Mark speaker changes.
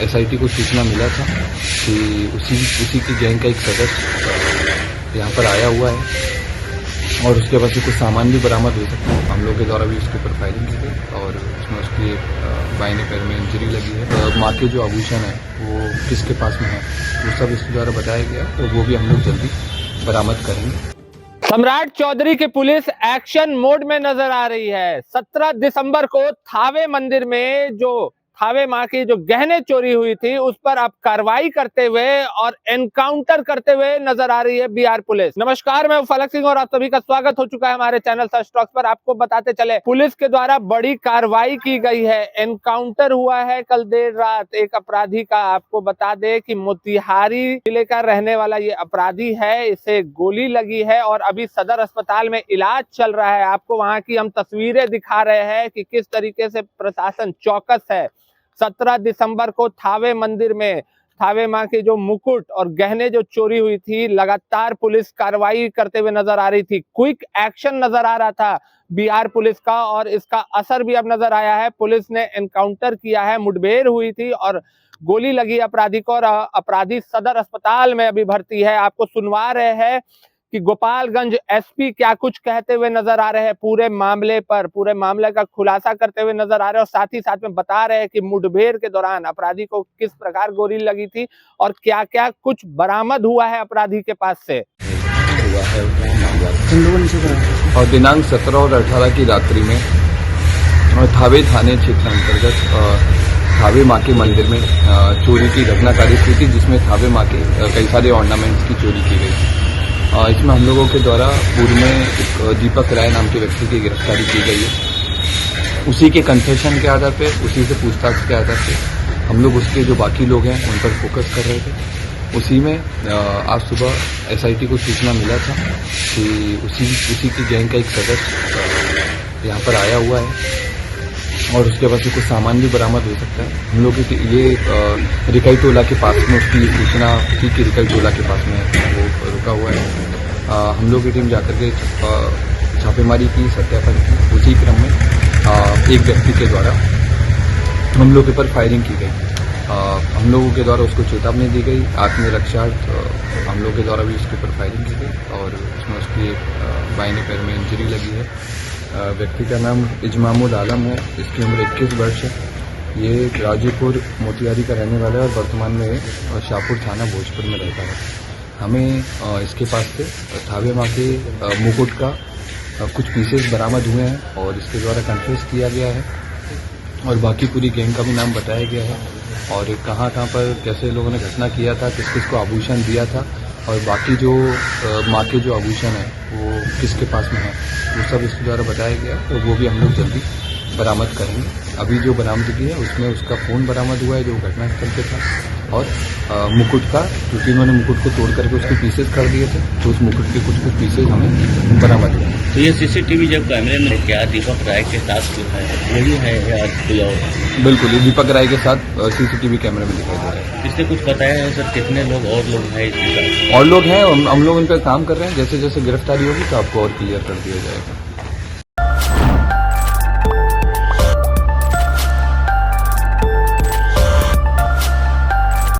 Speaker 1: SIT को सूचना मिला था कि उसी की गैंग का एक सदस्य यहाँ पर आया हुआ है और उसके पास से कुछ सामान भी बरामद हो सकता है। हम लोग के द्वारा भी उसके ऊपर फायरिंग की गई और उसमें उसकी बाइने पैर में इंजरी लगी है। माँ के जो आभूषण है वो किसके पास में है वो सब इसके द्वारा बताया गया, तो वो भी हम लोग जल्दी बरामद करेंगे।
Speaker 2: सम्राट चौधरी की पुलिस एक्शन मोड में नजर आ रही है। 17 दिसंबर को थावे मंदिर में जो थावे माँ की जो गहने चोरी हुई थी उस पर अब कार्रवाई करते हुए और एनकाउंटर करते हुए नजर आ रही है बिहार पुलिस। नमस्कार, मैं फलक सिंह और आप सभी का स्वागत हो चुका है हमारे चैनल सर्च टॉक्स पर। आपको बताते चले, पुलिस के द्वारा बड़ी कार्रवाई की गई है। एनकाउंटर हुआ है कल देर रात एक अपराधी का। आपको बता दे कि मोतिहारी जिले का रहने वाला ये अपराधी है, इसे गोली लगी है और अभी सदर अस्पताल में इलाज चल रहा है। आपको वहां की हम तस्वीरें दिखा रहे हैं कि किस तरीके से प्रशासन चौकस है। 17 दिसंबर को थावे मंदिर में थावे माँ के जो मुकुट और गहने जो चोरी हुई थी, लगातार पुलिस कार्रवाई करते हुए नजर आ रही थी। क्विक एक्शन नजर आ रहा था बिहार पुलिस का और इसका असर भी अब नजर आया है। पुलिस ने एनकाउंटर किया है, मुठभेड़ हुई थी और गोली लगी अपराधी को और अपराधी सदर अस्पताल में अभी भर्ती है। आपको सुनवा रहे हैं कि गोपालगंज एसपी क्या कुछ कहते हुए नजर आ रहे हैं पूरे मामले पर, पूरे मामले का खुलासा करते हुए नजर आ रहे हैं और साथ ही साथ में बता रहे हैं कि मुठभेड़ के दौरान अपराधी को किस प्रकार गोली लगी थी और क्या क्या कुछ बरामद हुआ है अपराधी के पास से।
Speaker 1: हुआ है और दिनांक 17 और 18 की रात्रि में थावे थाने क्षेत्र अंतर्गत थावे माँ के मंदिर में चोरी की घटनाकारी हुई थी, जिसमें थावे माँ के कई सारे ऑर्नामेंट्स की चोरी की गई। इसमें हम लोगों के द्वारा पूर्व में एक दीपक राय नाम के व्यक्ति की गिरफ्तारी की गई है। उसी के कन्फेशन के आधार पे, उसी से पूछताछ के आधार पे हम लोग उसके जो बाकी लोग हैं उन पर फोकस कर रहे थे। उसी में आज सुबह एसआईटी को सूचना मिला था कि उसी की गैंग का एक सदस्य यहाँ पर आया हुआ है और उसके पास से कुछ सामान भी बरामद हो सकता है। हम लोग ये रिकाई टोला के पास में उसकी सूचना थी कि रिकाई टोला के पास में वो रुका हुआ है। हम लोग की टीम जाकर के छापेमारी की, सत्यापन की। उसी क्रम में एक व्यक्ति के द्वारा हम लोग के ऊपर फायरिंग की गई। हम लोगों के द्वारा उसको चेतावनी दी गई। आत्मरक्षार्थ हम लोग के द्वारा भी उसके ऊपर फायरिंग की गई और उसमें उसकी बाइने पैर में इंजरी लगी है। व्यक्ति का नाम इजमामुल आलम है, इसकी उम्र 21 वर्ष है। ये गाजीपुर मोतिहारी का रहने वाला है और वर्तमान में शाहपुर थाना भोजपुर में रहता है। हमें इसके पास से थावे माँ के मुकुट का कुछ पीसेस बरामद हुए हैं और इसके द्वारा कन्फेस किया गया है और बाकी पूरी गैंग का भी नाम बताया गया है और कहाँ पर कैसे लोगों ने घटना किया था, किस किस को आभूषण दिया था और बाकी जो माँ के जो आभूषण है वो किसके पास में है वो सब इसके द्वारा बताया गया, तो वो भी हम लोग जल्दी बरामद करेंगे। अभी जो बरामदगी है उसमें उसका फ़ोन बरामद हुआ है जो घटनास्थल पे था और मुकुट का, क्योंकि उन्होंने मुकुट को तोड़ करके उसके पीसेस कर दिए थे, तो उस मुकुट के कुछ पीसेस हमें बरामद हुए।
Speaker 3: तो ये सीसीटीवी जब कैमरे में क्या दीपक राय के साथ है, यही है या कोई और?
Speaker 1: बिल्कुल, ये दीपक राय के साथ सीसीटीवी कैमरे में दिखाई दे रहा है।
Speaker 3: इससे कुछ बताया है सर, कितने लोग और लोग हैं इसके साथ?
Speaker 1: और लोग हैं, हम लोग इन पर काम कर रहे हैं। जैसे जैसे गिरफ्तारी होगी तो आपको और क्लियर कर दिया जाएगा।